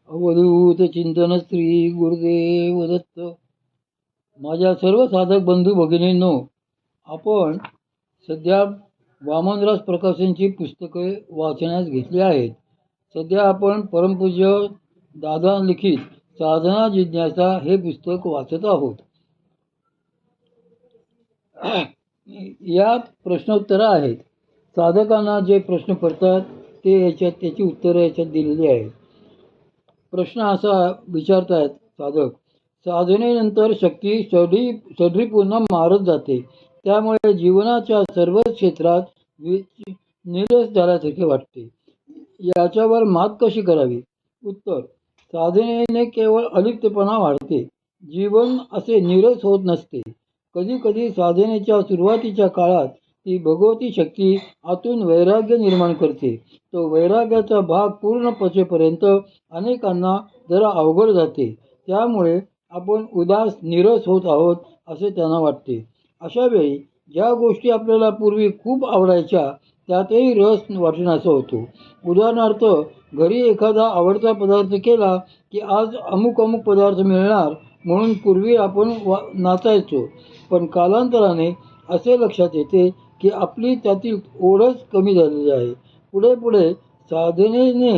अवधूत चिंतन श्री गुरुदेव दत्त. माझ्या सर्व साधक बंधू भगिनींनो, आपण सध्या वामनराज प्रकाशनची पुस्तके वाचण्यास घेतली आहेत. सध्या आपण परमपूज्य दादा लिखित साधना जिज्ञासा हे पुस्तक वाचत आहोत. यात प्रश्नोत्तरं आहेत. साधकांना जे प्रश्न पडतात त्याची उत्तरं याच्यात दिलेली आहेत. प्रश्न असा विचारतायत साधक, साधनेनंतर शक्ती सडरी मारत जाते, त्यामुळे जीवनाच्या सर्व क्षेत्रात निरस झाल्यासारखे वाटते. याच्यावर मात कशी करावी? उत्तर, साधनेने केवळ अलिप्तपणा वाढते, जीवन असे निरस होत नसते. कधी कधी साधनेच्या सुरुवातीच्या काळात ती भगवती शक्ती आतून वैराग्य निर्माण करते. तो वैराग्याचा भाग पूर्ण पचेपर्यंत अनेकांना जरा अवघड जाते. त्यामुळे आपण उदास निरस होत आहोत असे त्यांना वाटते. अशा वेळी ज्या गोष्टी आपल्याला पूर्वी खूप आवडायच्या त्यातही रस वाटण्याचा होतो. उदाहरणार्थ, घरी एखादा आवडता पदार्थ केला की आज अमुक अमुक पदार्थ मिळणार म्हणून पूर्वी आपण नाचायचो. पण कालांतराने असे लक्षात येते की आपली त्यातील ओढच कमी झालेली आहे. पुढे पुढे साधनेने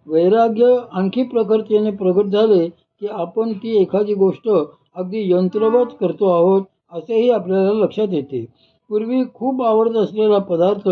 वैराग्य आणखी प्रखरतेने प्रगट झाले की आपण ती एखादी गोष्ट अगदी यंत्रवत करतो आहोत असेही आपल्याला लक्षात येते. पूर्वी खूप आवडत असलेला पदार्थ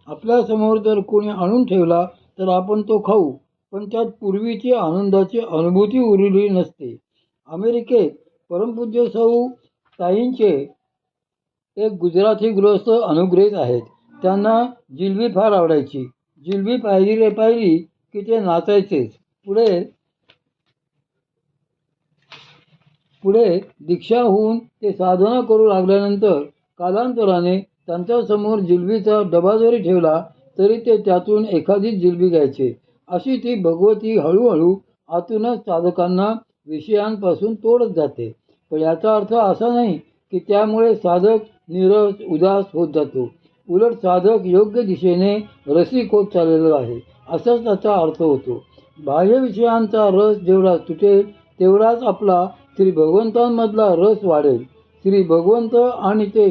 आपल्यासमोर जर कोणी आणून ठेवला तर आपण तो खाऊ, पण त्यात पूर्वीची आनंदाची अनुभूती उरलेली नसते. अमेरिकेत परमपूज्य सौ ताईंचे एक गुजराती गृहस्थ अनुग्रहित आहेत. त्यांना जिलबी फार आवडायची. जिलबी पाहिली की ते नाचायचेच. पुढे दीक्षा होऊन ते साधना करू लागल्यानंतर कालांतराने त्यांच्यासमोर जिलबीचा डबा जरी ठेवला तरी ते त्यातून एखादी जिलबी घ्यायचे. अशी ती भगवती हळूहळू आतूनच साधकांना विषयांपासून तोडत जाते. पण याचा अर्थ असा नाही की त्यामुळे साधक निरस उदास होत जातो. उलट साधक योग्य दिशेने रसिक होत चाललेला आहे असाच त्याचा अर्थ होतो. बाह्य विषयांचा रस जेवढा तुटेल तेवढाच आपला श्री भगवंतांमधला रस वाढेल. श्री भगवंत आणि ते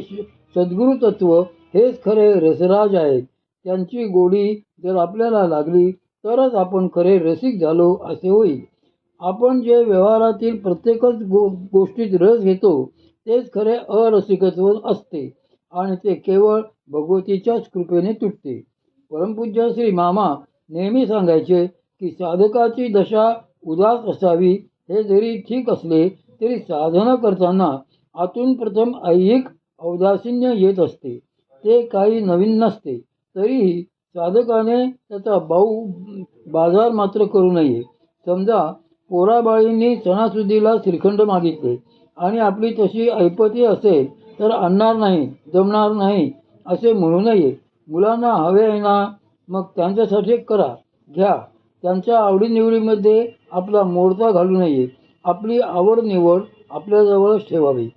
सद्गुरु तत्व हेच खरे रसराज आहेत. त्यांची गोडी जर आपल्याला लागली तरच आपण खरे रसिक झालो असे होईल. आपण जे व्यवहारातील प्रत्येकच गोष्टीत रस घेतो तेच खरे अरसिकत्व असते आणि ते केवळ भगवतीच्याच कृपेने तुटते. परमपूज्य श्री मामा नेहमी सांगायचे की साधकाची दशा उदास असावी. हे जरी ठीक असले तरी साधना करताना आतून प्रथम ऐहिक औदासीन्य येत असते. ते काही नवीन नसते. तरीही साधकाने त्याचा बाजार मात्र करू नये. समजा पोराबाळींनी सणासुदीला श्रीखंड मागितले आणि आपली तशी ऐपती असेल तर आणणार नाही, जमणार नाही असे म्हणू नये. मुलांना हवे आहे ना, मग त्यांच्यासाठी करा, घ्या. त्यांच्या आवडीनिवडीमध्ये आपला मोडता घालू नये. आपली आवड निवड आपल्याजवळच ठेवावी.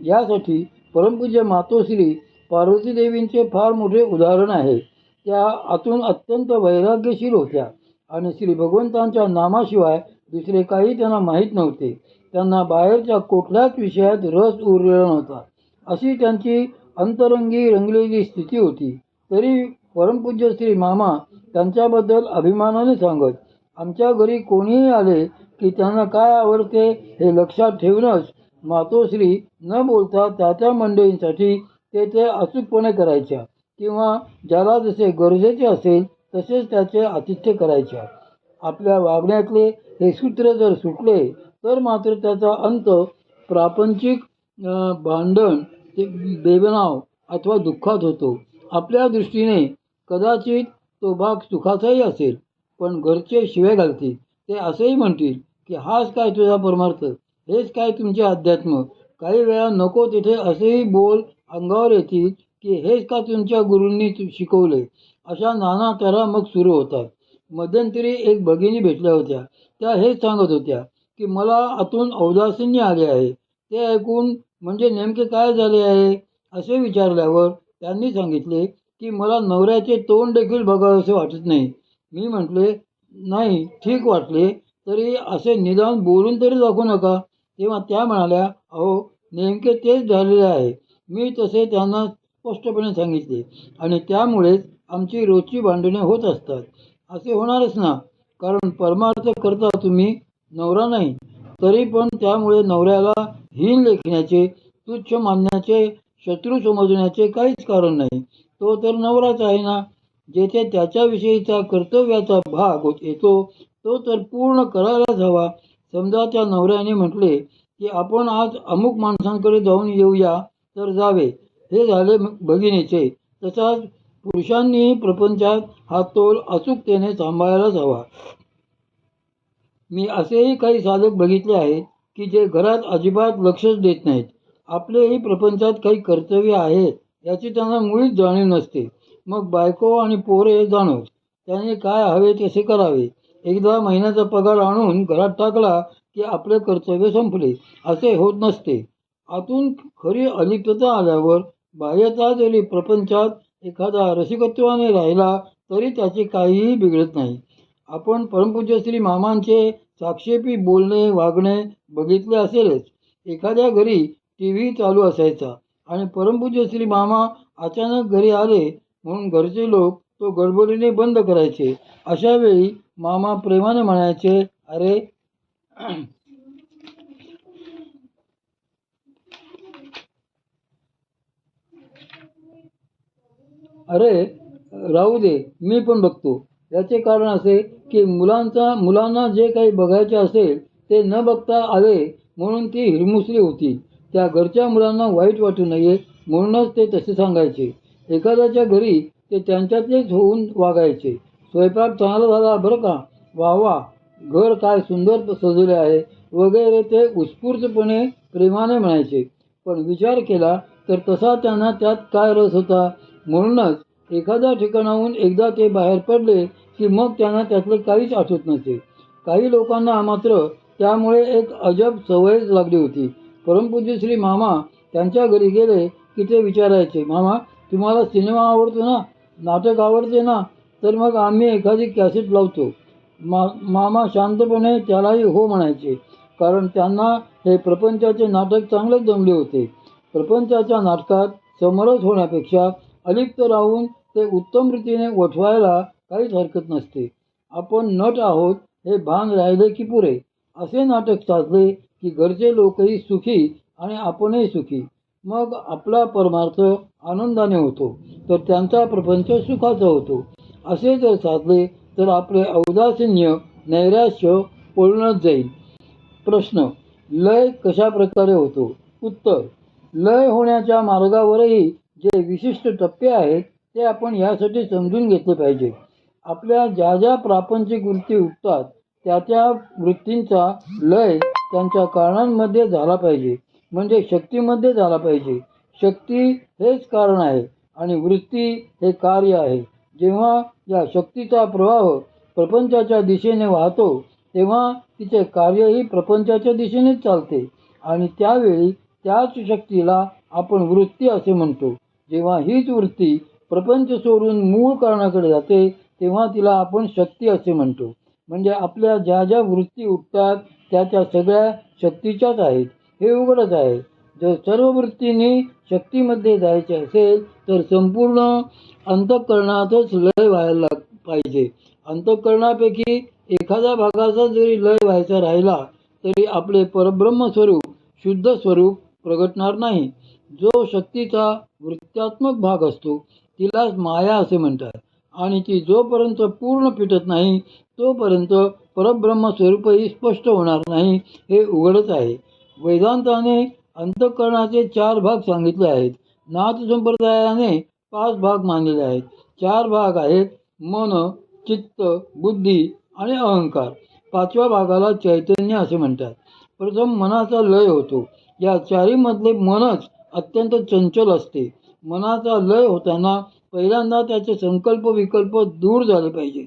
यासाठी परमपूज्य मातोश्री पार्वतीदेवींचे फार मोठे उदाहरण आहे. त्या आतून अत्यंत वैराग्यशील होत्या आणि श्री भगवंतांच्या नामाशिवाय दुसरे काही त्यांना माहीत नव्हते. त्यांना बाहेरच्या कुठल्याच विषयात रस उरलेला नव्हता. अशी त्यांची अंतरंगी रंगलेली स्थिती होती. तरी परमपूज्य श्री मामा त्यांच्याबद्दल अभिमानाने सांगत, आमच्या घरी कोणीही आले की त्यांना काय आवडते हे लक्षात ठेवूनच मातोश्री न बोलता त्या मंडळींसाठी ते अचूकपणे करायच्या किंवा ज्याला जसे गरजेचे असेल तसेच त्याचे आतिथ्य करायच्या. आपल्या वागण्यातले हे सूत्र जर सुटले तर मात्र त्याचा अंत प्रापंचिक भांडण, बेबनाव अथवा दुःखात होतो. आपल्या दृष्टीने कदाचित तो भाग सुखाचाही असेल, पण घरचे शिवे घालतील. ते असेही म्हणतील की हाच काय तुझा परमार्थ, हेच काय तुमचे अध्यात्म. काही वेळा नको तिथे असेही बोल अंगावर येतील की हेच का तुमच्या गुरूंनी शिकवले. अशा नाना तऱ्हा मग सुरू होतात. मध्यंतरी एक भगिनी भेटल्या होत्या. त्या हेच सांगत होत्या की मला आतून औदासिन्य आले आहे. ते ऐकून म्हणजे नेमके काय झाले आहे असे विचारल्यावर त्यांनी सांगितले की मला नवऱ्याचे तोंड देखील बघावेसे वाटत नाही. मी म्हटले, नाही ठीक वाटले तरी असे निदान बोलून तरी दाखवू नका. तेव्हा त्या म्हणाल्या, अहो नेमके तेच झालेले आहे. मी तसे त्यांना स्पष्टपणे सांगितले आणि त्यामुळेच आमची रोजची भांडणे होत असतात. असे होणारच ना, कारण परमार्थ करता तुम्ही, नवरा नाही. तरी पण त्यामुळे नवऱ्याला हीन लेखण्याचे, तुच्छ मानण्याचे, शत्रू समजण्याचे काहीच कारण नाही. तो तर नवराच आहे ना. जेथे त्याच्याविषयीचा कर्तव्याचा भाग येतो तो तर पूर्ण करायलाच हवा. समजा त्या नवऱ्याने म्हटले की आपण आज अमुक माणसांकडे जाऊन येऊया, तर जावे. हे झाले भगिनीचे. तसाच पुरुषांनीही प्रपंचात हा तोल अचूकतेने सांभाळायलाच हवा. मी असेही काही साधक बघितले आहेत की जे घरात अजिबात लक्षच देत नाहीत. आपलेही प्रपंचात काही कर्तव्य आहेत याची त्यांना मुळीच जाणीव नसते. मग बायको आणि पोरे जाणोच. त्याने काय हवे तसे करावे. एकदा महिन्याचा पगार आणून घरात टाकला की आपले कर्तव्य संपले असे होत नसते. आतून खरी अलिप्तता आल्यावर बाह्यता जरी प्रपंचात एखादा रसिकत्वाने राहिला तरी त्याचे काहीही बिघडत नाही. आपण परमपूज्य श्री मामांचे साक्षेपी बोलणे वागणे बघितले असेलच. एखाद्या घरी टीव्ही चालू असायचा आणि परमपूज्य श्री मामा अचानक घरी आले म्हणून घरचे लोक तो गडबडीने बंद करायचे. अशा वेळी मामा प्रेमाने म्हणायचे, अरे अरे राहू दे, मी पण बघतो. याचे कारण असे की मुलांना जे काही बघायचे असेल ते न बघता आले म्हणून ती हिरमुसली होती. त्या घरच्या मुलांना वाईट वाटू नये म्हणूनच ते तसे सांगायचे. एखाद्याच्या घरी ते त्यांच्यातलेच होऊन वागायचे. स्वयंपाक चांगला झाला बरं का, वा वा, घर काय सुंदर सजवले आहे वगैरे ते उत्स्फूर्तपणे प्रेमाने म्हणायचे. पण विचार केला तर तसा त्यांना त्यात काय रस होता. म्हणूनच एखाद्या ठिकाणाहून एकदा ते बाहेर पडले की मग त्यांना त्यातलं काहीच आठवत नसे. काही लोकांना मात्र त्यामुळे एक अजब सवयच लागली होती. परमपूज्य श्री मामा त्यांच्या घरी गेले की ते विचारायचे, मामा तुम्हाला सिनेमा आवडतो ना, नाटक आवडते ना, तर मग आम्ही एखादी कॅसेट लावतो. मामा शांतपणे त्यालाही हो म्हणायचे, कारण त्यांना हे प्रपंचाचे नाटक चांगलेच जमले होते. प्रपंचाच्या नाटकात समरस होण्यापेक्षा अलिप्त राहून ते उत्तम रीतीने वठवायला काहीच हरकत नसते. आपण नट आहोत हे भान राहिले की पुरे. असे नाटक साधले की घरचे लोकही सुखी आणि आपणही सुखी. मग आपला परमार्थ आनंदाने होतो तर त्यांचा प्रपंच सुखाचा होतो. असे जर साधले तर आपले औदासिन्य नैराश्य पळूनच जाईल. प्रश्न, लय कशा प्रकारे होतो? उत्तर, लय होण्याच्या मार्गावरही जे विशिष्ट टप्पे आहेत ते आपण यासाठी समजून घेतले पाहिजे. आपल्या ज्या ज्या प्रापंचिक वृत्ती उठतात त्या त्या वृत्तींचा लय त्यांच्या कारणांमध्ये झाला पाहिजे, म्हणजे शक्तीमध्ये झाला पाहिजे. शक्ती हेच कारण आहे आणि वृत्ती हे कार्य आहे. जेव्हा या शक्तीचा प्रवाह प्रपंचाच्या दिशेने वाहतो तेव्हा तिचे कार्यही प्रपंचाच्या दिशेनेच चालते आणि त्यावेळी त्याच शक्तीला आपण वृत्ती असे म्हणतो. जेव्हा हीच वृत्ती प्रपंच सोडून मूळ कारणाकडे जाते तेव्हा तिला आपण शक्ती असे म्हणतो. म्हणजे आपल्या ज्या ज्या वृत्ती उठतात त्या त्या सगळ्या शक्तीच्याच आहेत, हे उघडच आहे. जर सर्व वृत्तींनी शक्तीमध्ये जायचे असेल तर संपूर्ण अंतःकरणातच लय व्हायला पाहिजे. अंतःकरणापैकी एखाद्या भागाचा जरी लय व्हायचा राहिला तरी आपले परब्रह्म स्वरूप, शुद्ध स्वरूप प्रगटणार नाही. जो शक्तीचा वृत्त्यात्मक भाग असतो तिलाच माया असे म्हणतात आणि ती जोपर्यंत पूर्ण फिटत नाही तोपर्यंत परब्रह्म स्वरूपही स्पष्ट होणार नाही, हे उघडच आहे. वेदांताने अंतःकरणाचे 4 भाग सांगितले आहेत. नाथ संप्रदायाने 5 भाग मानलेले आहेत. 4 भाग आहेत मन, चित्त, बुद्धी आणि अहंकार. 5व्या भागाला चैतन्य असे म्हणतात. प्रथम मनाचा लय होतो. या 4 मधले मनच अत्यंत चंचल असते. मनाचा लय होताना पहिल्यांदा त्याचे संकल्प विकल्प दूर झाले पाहिजे,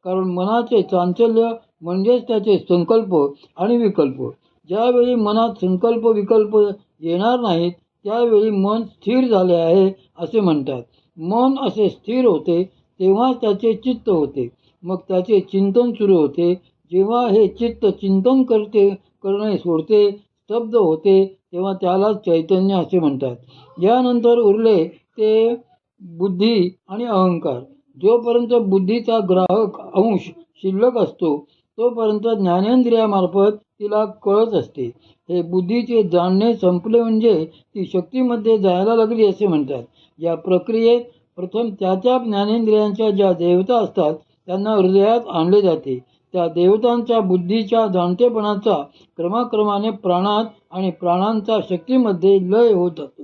कारण मनाचे चांचल्य म्हणजेच त्याचे संकल्प आणि विकल्प. ज्यावेळी मनात संकल्प विकल्प येणार नाहीत त्यावेळी मन स्थिर झाले आहे असे म्हणतात. मन असे स्थिर होते तेव्हाच त्याचे चित्त होते, मग त्याचे चिंतन सुरू होते. जेव्हा हे चित्त चिंतन करणे सोडते, स्तब्ध होते, तेव्हा त्यालाच चैतन्य असे म्हणतात. यानंतर उरले ते बुद्धी आणि अहंकार. जोपर्यंत बुद्धीचा ग्राहक अंश शिल्लक असतो तोपर्यंत ज्ञानेंद्रियामार्फत तिला कळत असते. हे बुद्धीचे जाणणे संपले म्हणजे ती शक्तीमध्ये जायला लागली असे म्हणतात. या प्रक्रियेत प्रथम त्या ज्ञानेंद्रियांच्या ज्या देवता असतात त्यांना हृदयात आणले जाते. त्या देवतांच्या बुद्धीच्या जाणतेपणाचा क्रमाक्रमाने प्राणात आणि प्राणांचा शक्तीमध्ये लय होत जातो.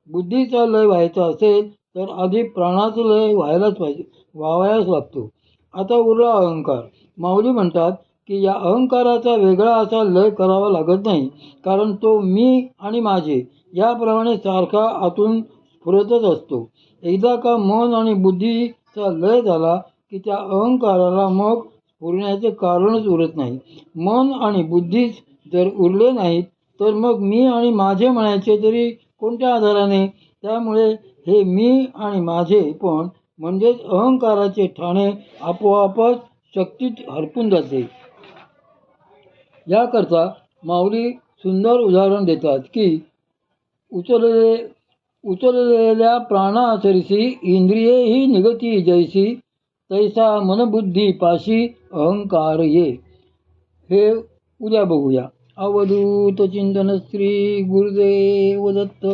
बुद्धीचा लय व्हायचा असेल तर आधी प्राणाचा लय व्हावयास लागतो. आता उरला अहंकार. माऊली म्हणतात की या अहंकाराचा वेगळा असा लय करावा लागत नाही, कारण तो मी आणि माझे याप्रमाणे सारखा आतून स्फुरतच असतो. एकदा का मन आणि बुद्धीचा लय झाला की त्या अहंकाराला मग स्फुरण्याचे कारणच उरत नाही. मन आणि बुद्धीच जर उरले नाहीत तर मग मी आणि माझे म्हणायचे तरी कोणत्या आधाराने? त्यामुळे हे मी आणि माझे पण म्हणजेच अहंकाराचे ठाणे आपोआपच शक्तीत हरपून जाते. याकरता माऊली सुंदर उदाहरण देतात की उचललेल्या प्राणासरिसी इंद्रिये ही निगती जैसी, तैसा मनबुद्धी पाशी अहंकार ये. हे उद्या बघूया. अवधूत चिंतन श्री गुरुदेव दत्त.